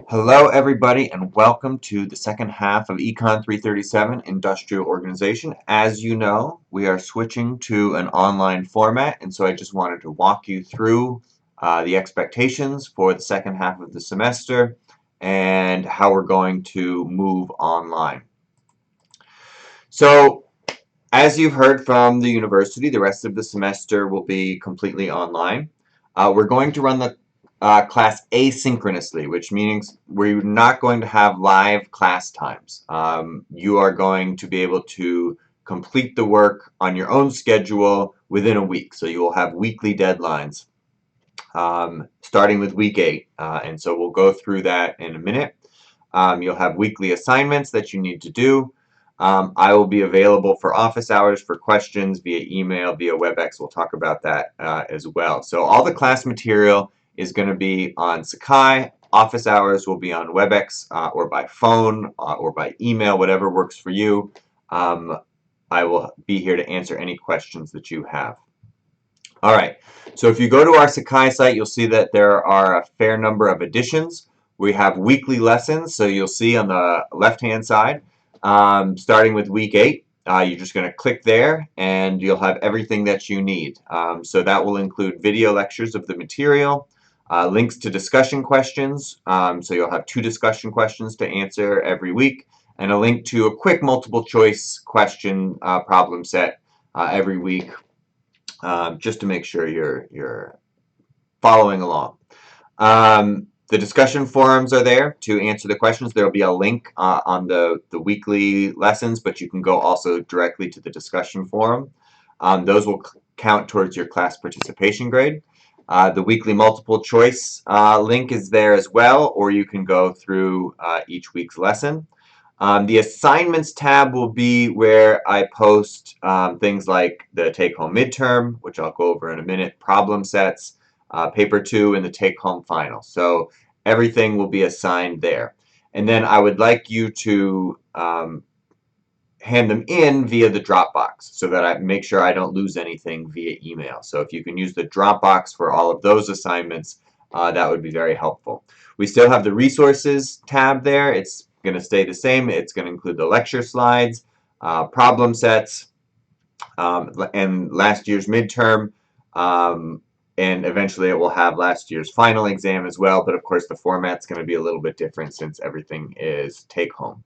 Hello everybody and welcome to the second half of Econ 337 Industrial Organization. As you know, we are switching to an online format, and so I just wanted to walk you through the expectations for the second half of the semester and how we're going to move online. So as you've heard from the university, the rest of the semester will be completely online. We're going to run the class asynchronously, which means we're not going to have live class times. You are going to be able to complete the work on your own schedule within a week. So you will have weekly deadlines starting with week 8. And so we'll go through that in a minute. You'll have weekly assignments that you need to do. I will be available for office hours for questions via email, via WebEx. We'll talk about that as well. So all the class material is going to be on Sakai. Office hours will be on WebEx or by phone or by email, whatever works for you. I will be here to answer any questions that you have. All right, so if you go to our Sakai site, you'll see that there are a fair number of additions. We have weekly lessons, so you'll see on the left-hand side, starting with week 8, you're just going to click there and you'll have everything that you need. So that will include video lectures of the material, links to discussion questions, so you'll have 2 discussion questions to answer every week, and a link to a quick multiple choice question problem set every week, just to make sure you're following along. The discussion forums are there to answer the questions. There will be a link on the weekly lessons, but you can go also directly to the discussion forum. Those will count towards your class participation grade. The weekly multiple choice link is there as well, or you can go through each week's lesson. The assignments tab will be where I post things like the take-home midterm, which I'll go over in a minute, problem sets, paper 2, and the take-home final. So everything will be assigned there. And then I would like you to hand them in via the Dropbox so that I make sure I don't lose anything via email. So if you can use the Dropbox for all of those assignments, that would be very helpful. We still have the resources tab there. It's going to stay the same. It's going to include the lecture slides, problem sets, and last year's midterm, and eventually it will have last year's final exam as well, but of course the format's going to be a little bit different since everything is take-home.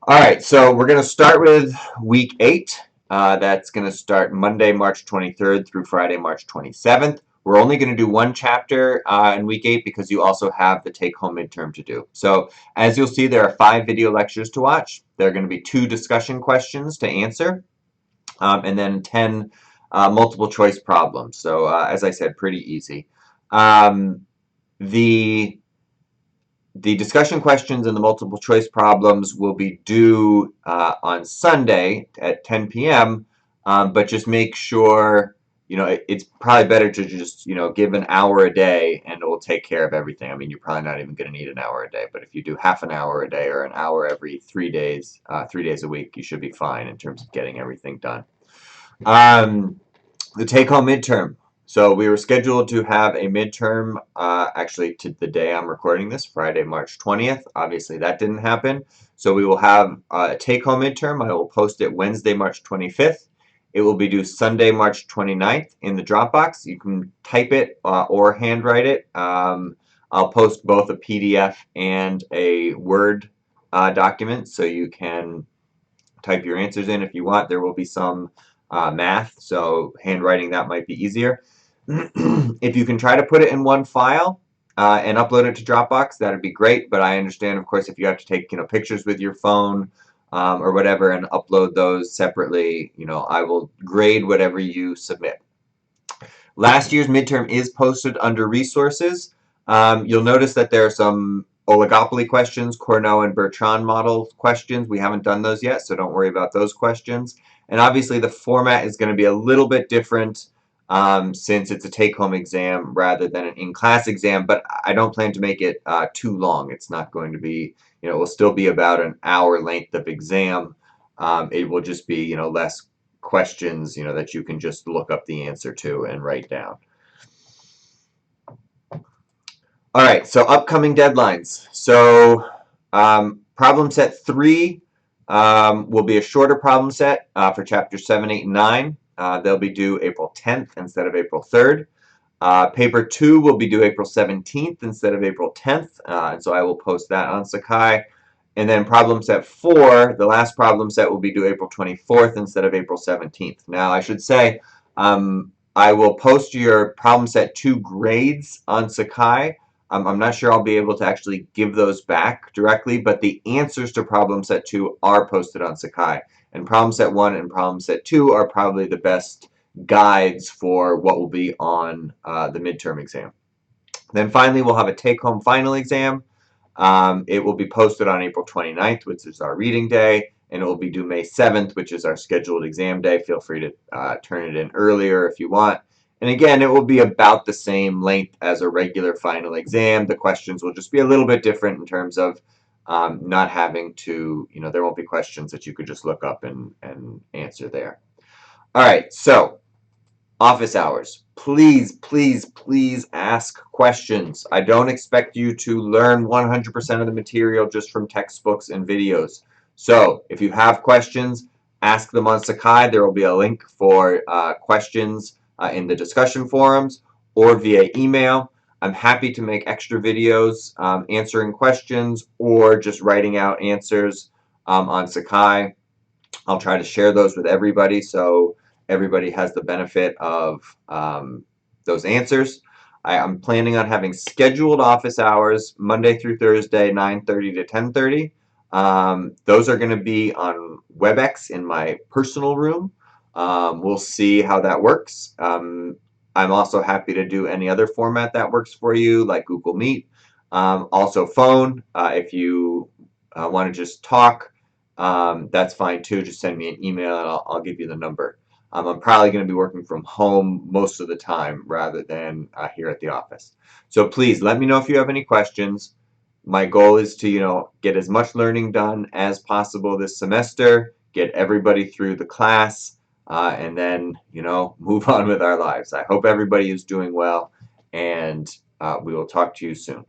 All right, so we're going to start with week 8. That's going to start Monday, March 23rd through Friday, March 27th. We're only going to do 1 chapter in week 8 because you also have the take-home midterm to do. So as you'll see, there are 5 video lectures to watch. There are going to be 2 discussion questions to answer, and then 10 multiple choice problems. So as I said, pretty easy. The discussion questions and the multiple choice problems will be due on Sunday at 10 p.m., but just make sure, it's probably better to just, give an hour a day and it will take care of everything. I mean, you're probably not even going to need an hour a day, but if you do half an hour a day or an hour every 3 days, 3 days a week, you should be fine in terms of getting everything done. The take-home midterm. So we were scheduled to have a midterm, actually to the day I'm recording this, Friday, March 20th. Obviously that didn't happen. So we will have a take-home midterm. I will post it Wednesday, March 25th. It will be due Sunday, March 29th in the Dropbox. You can type it or handwrite it. I'll post both a PDF and a Word document, so you can type your answers in if you want. There will be some math, so handwriting that might be easier. If you can try to put it in one file and upload it to Dropbox, that'd be great. But I understand, of course, if you have to take pictures with your phone or whatever and upload those separately, I will grade whatever you submit. Last year's midterm is posted under resources. You'll notice that there are some oligopoly questions, Cournot and Bertrand model questions. We haven't done those yet, so don't worry about those questions. And obviously the format is going to be a little bit different since it's a take-home exam rather than an in-class exam, but I don't plan to make it too long. It's not going to be, it will still be about an hour length of exam. It will just be, less questions, that you can just look up the answer to and write down. All right, so upcoming deadlines. So problem set 3 will be a shorter problem set for chapter 7, 8, and 9. They'll be due April 10th instead of April 3rd. Paper 2 will be due April 17th instead of April 10th, and so I will post that on Sakai. And then problem set 4, the last problem set, will be due April 24th instead of April 17th. Now, I should say, I will post your problem set 2 grades on Sakai. I'm not sure I'll be able to actually give those back directly, but the answers to problem set 2 are posted on Sakai. And problem set 1 and problem set 2 are probably the best guides for what will be on the midterm exam. Then finally, we'll have a take-home final exam. It will be posted on April 29th, which is our reading day, and it will be due May 7th, which is our scheduled exam day. Feel free to turn it in earlier if you want. And again, it will be about the same length as a regular final exam. The questions will just be a little bit different in terms of not having to, there won't be questions that you could just look up and answer there. All right, so office hours. Please, please, please ask questions. I don't expect you to learn 100% of the material just from textbooks and videos. So if you have questions, ask them on Sakai. There will be a link for questions in the discussion forums or via email. I'm happy to make extra videos answering questions or just writing out answers on Sakai. I'll try to share those with everybody so everybody has the benefit of those answers. I'm planning on having scheduled office hours Monday through Thursday, 9:30 to 10:30. Those are going to be on WebEx in my personal room. We'll see how that works. I'm also happy to do any other format that works for you, like Google Meet. Also phone, if you want to just talk. That's fine too. Just send me an email and I'll give you the number. I'm probably going to be working from home most of the time rather than here at the office. So please let me know if you have any questions. My goal is to, get as much learning done as possible this semester, get everybody through the class, and then, move on with our lives. I hope everybody is doing well, and we will talk to you soon.